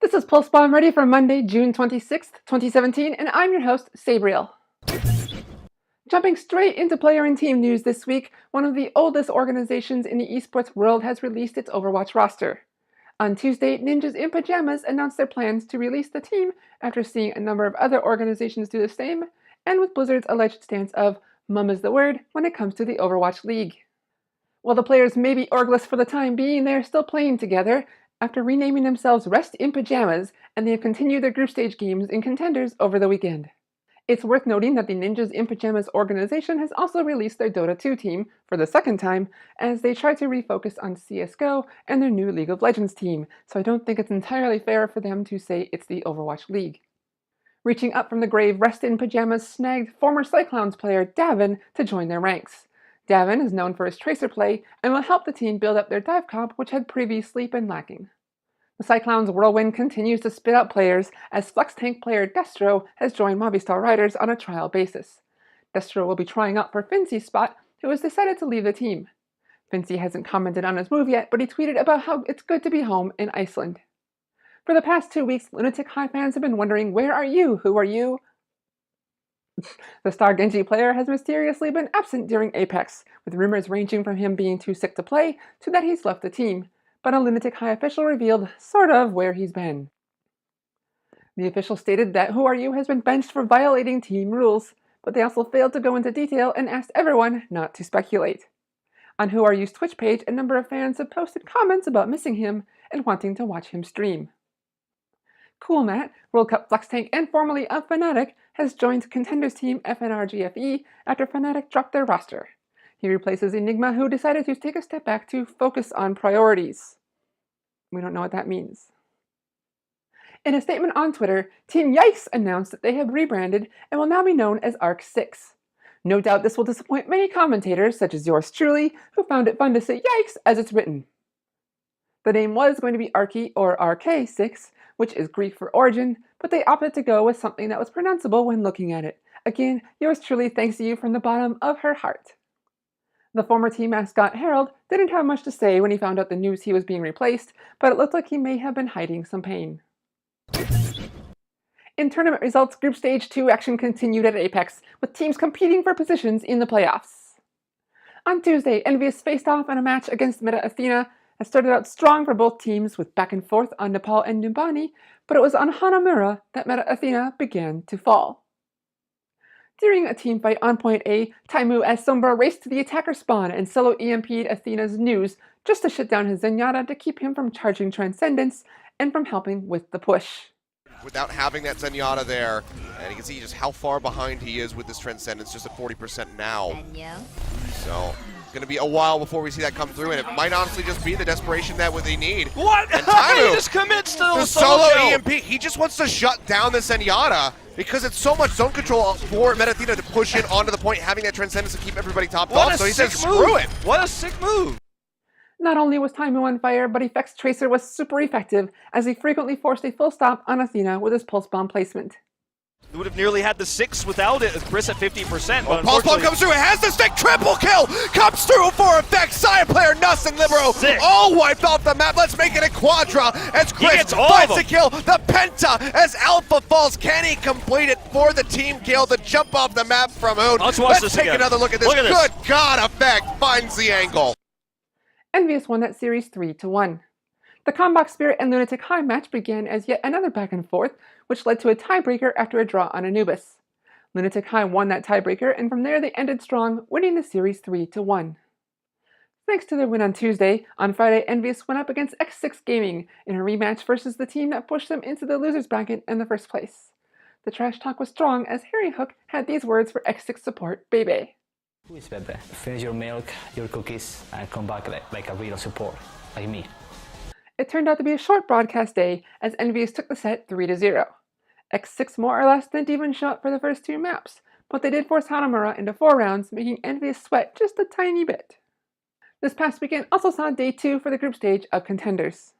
This is Pulse Bomb ready for Monday, June 26th, 2017, and I'm your host, Sabriel. Jumping straight into player and team news this week, one of the oldest organizations in the esports world has released its Overwatch roster. On Tuesday, Ninjas in Pyjamas announced their plans to release the team after seeing a number of other organizations do the same, and with Blizzard's alleged stance of "mum is the word" when it comes to the Overwatch League. While the players may be orgless for the time being, they are still playing together after renaming themselves Rest in Pyjamas, and they have continued their group stage games in Contenders over the weekend. It's worth noting that the Ninjas in Pyjamas organization has also released their Dota 2 team for the second time, as they try to refocus on CSGO and their new League of Legends team, so I don't think it's entirely fair for them to say it's the Overwatch League. Reaching up from the grave, Rest in Pyjamas snagged former Cyclown's player Davin to join their ranks. Davin is known for his tracer play and will help the team build up their dive comp, which had previously been lacking. The Cyclones' whirlwind continues to spit out players, as flex tank player Destro has joined Movistar Riders on a trial basis. Destro will be trying out for Fincy's spot, who has decided to leave the team. Fincy hasn't commented on his move yet, but he tweeted about how it's good to be home in Iceland. For the past 2 weeks, Lunatic High fans have been wondering, where are you? Who are you? The star Genji player has mysteriously been absent during Apex, with rumors ranging from him being too sick to play to that he's left the team, but a Lunatic High official revealed sort of where he's been. The official stated that WhereRU has been benched for violating team rules, but they also failed to go into detail and asked everyone not to speculate. On WhereRU's Twitch page, a number of fans have posted comments about missing him and wanting to watch him stream. Cool Matt, World Cup Flex Tank and formerly of Fnatic, has joined Contenders team FNRGFE after Fnatic dropped their roster. He replaces Enigma, who decided to take a step back to focus on priorities. We don't know what that means. In a statement on Twitter, Team Yikes announced that they have rebranded and will now be known as Arc 6. No doubt this will disappoint many commentators, such as yours truly, who found it fun to say Yikes as it's written. The name was going to be Arky or RK6, which is Greek for origin, but they opted to go with something that was pronounceable when looking at it. Again, yours truly thanks to you from the bottom of her heart. The former team mascot Harold didn't have much to say when he found out the news he was being replaced, but it looked like he may have been hiding some pain. In tournament results, Group Stage 2 action continued at Apex, with teams competing for positions in the playoffs. On Tuesday, Envious faced off in a match against Meta Athena. It started out strong for both teams with back and forth on Nepal and Numbani, but it was on Hanamura that Meta Athena began to fall. During a teamfight on point A, Taimu as Sombra raced to the attacker spawn and solo EMP'd Athena's news just to shut down his Zenyatta to keep him from charging Transcendence and from helping with the push. Without having that Zenyatta there, and you can see just how far behind he is with this Transcendence, just at 40% now. So, it's going to be a while before we see that come through, and it might honestly just be the desperation that they need. What? And Taimu, he just commits to the solo EMP. He just wants to shut down the Zenyatta because it's so much zone control for Meta Athena to push in onto the point, having that Transcendence to keep everybody topped off. So he says, screw it. What a sick move. Not only was Taimu on fire, but Effect's Tracer was super effective, as he frequently forced a full stop on Athena with his Pulse Bomb placement. He would have nearly had the 6 without it, Briss at 50%. Well, Pulse Bomb comes through, it has the stick, triple kill! Comes through for Effect, Side player, Nuss and Libero, all wiped off the map. Let's make it a Quadra as Chris finds the kill, the Penta as Alpha falls. Can he complete it for the team kill? The jump off the map from Hoon. Let's take another look at this. Good God, Effect finds the angle. Envious won that series 3-1. The Combat Spirit and Lunatic High match began as yet another back and forth, which led to a tiebreaker after a draw on Anubis. Lunatic High won that tiebreaker, and from there they ended strong, winning the series 3-1. Thanks to their win on Tuesday, on Friday Envious went up against X6 Gaming in a rematch versus the team that pushed them into the losers bracket in the first place. The trash talk was strong, as Harry Hook had these words for X6 support Bebe. Who is better? Finish your milk, your cookies, and come back like a real support, like me. It turned out to be a short broadcast day, as Envious took the set 3-0. X6 more or less didn't even show up for the first 2 maps, but they did force Hanamura into 4 rounds, making Envious sweat just a tiny bit. This past weekend also saw day 2 for the group stage of Contenders.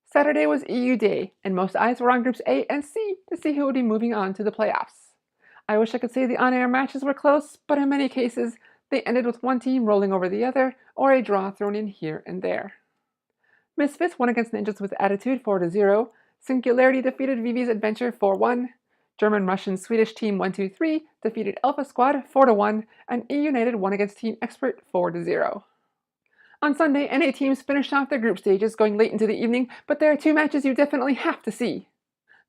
Saturday was EU Day, and most eyes were on Groups A and C to see who would be moving on to the playoffs. I wish I could say the on-air matches were close, but in many cases, they ended with one team rolling over the other, or a draw thrown in here and there. Misfits won against Ninjas with Attitude 4-0, Singularity defeated Vivi's Adventure 4-1. German, Russian, Swedish Team 1-2-3 defeated Alpha Squad 4-1, and E United won against Team Expert 4-0. On Sunday, NA teams finished off their group stages going late into the evening, but there are two matches you definitely have to see.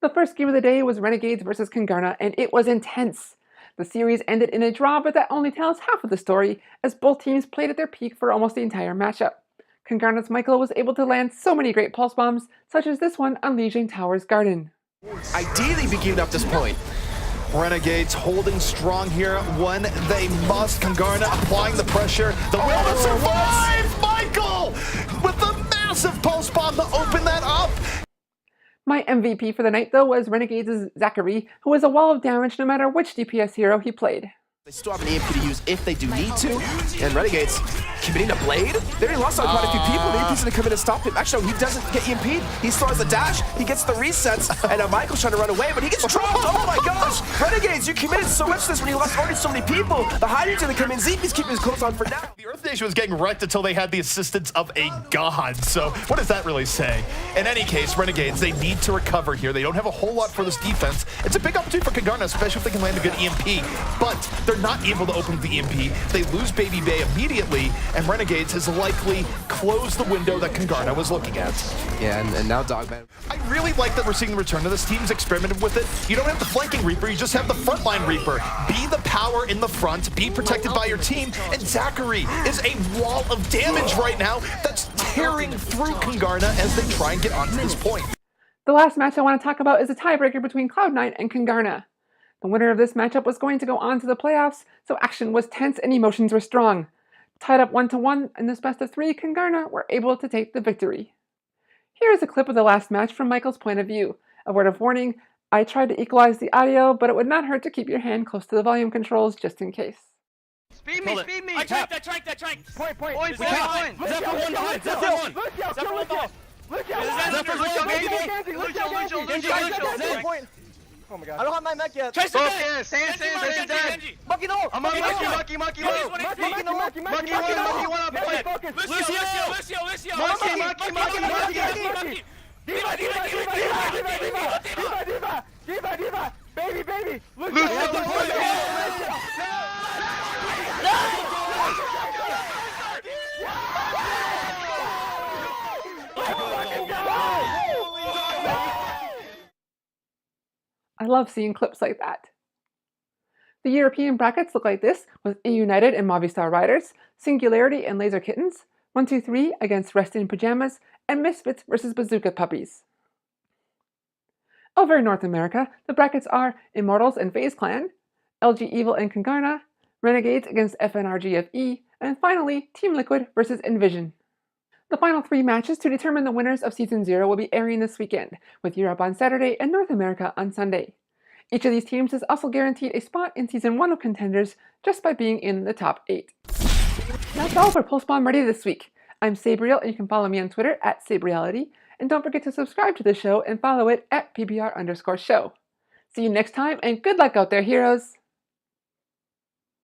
The first game of the day was Renegades vs Congarna, and it was intense. The series ended in a draw, but that only tells half of the story, as both teams played at their peak for almost the entire matchup. Congarna's Michael was able to land so many great pulse bombs, such as this one on Lijiang Tower's Garden. Ideally begin up this point. Renegades holding strong here when they must. Congarna applying the pressure. The will to survive! Michael! With the massive pulse bomb to open that up! My MVP for the night, though, was Renegades' Zachary, who was a wall of damage no matter which DPS hero he played. They still have an EMP to use if they do need to. And Renegades committing a blade? They already lost on quite a few people. The EMP's gonna come in and stop him. Actually, he doesn't get EMP'd. He still has the dash. He gets the resets. And Michael's trying to run away, but he gets dropped. Oh my gosh! Renegades, you committed so much to this when you lost already so many people. The hiding's gonna come in. ZP's keeping his clothes on for now. The Earth Nation was getting wrecked until they had the assistance of a god. So what does that really say? In any case, Renegades, they need to recover here. They don't have a whole lot for this defense. It's a big opportunity for Congarna, especially if they can land a good EMP. But they're not able to open the EMP. They lose Baby Bay immediately, and Renegades has likely closed the window that Congarna was looking at. Yeah, and now Dogman. I really like that we're seeing the return of this. Team's experimented with it. You don't have the flanking Reaper, you just have the frontline Reaper. Be the power in the front, be protected by your team, and Zachary is a wall of damage right now that's tearing through Congarna as they try and get onto this point. The last match I want to talk about is a tiebreaker between Cloud9 and Congarna. The winner of this matchup was going to go on to the playoffs, so action was tense and emotions were strong. Tied up 1-1 in this best of 3, Congarna were able to take the victory. Here is a clip of the last match from Michael's point of view. A word of warning, I tried to equalize the audio, but it would not hurt to keep your hand close to the volume controls just in case. Speed me! I tranked! Point! Point! Zephyr one behind! Zephyr one! Lucio! Oh my god. I don't have my mech yet. Trace Focus! Stand! Monkey, no! I'm on Monkey! Monkey, one up! Lucio! Monkey! Diva! Baby! I love seeing clips like that. The European brackets look like this, with E United and Movistar Riders, Singularity and Laser Kittens, 1-2-3 against Resting Pyjamas, and Misfits versus Bazooka Puppies. Over in North America, the brackets are Immortals and FaZe Clan, LG Evil and Congarna, Renegades against FNRGFE, and finally, Team Liquid versus Envision. The final 3 matches to determine the winners of Season 0 will be airing this weekend, with Europe on Saturday and North America on Sunday. Each of these teams is also guaranteed a spot in Season 1 of Contenders just by being in the top 8. That's all for Pulse Bomb Ready this week. I'm Sabriel, and you can follow me on Twitter at Sabriality, and don't forget to subscribe to the show and follow it at PBR_show. See you next time, and good luck out there, heroes!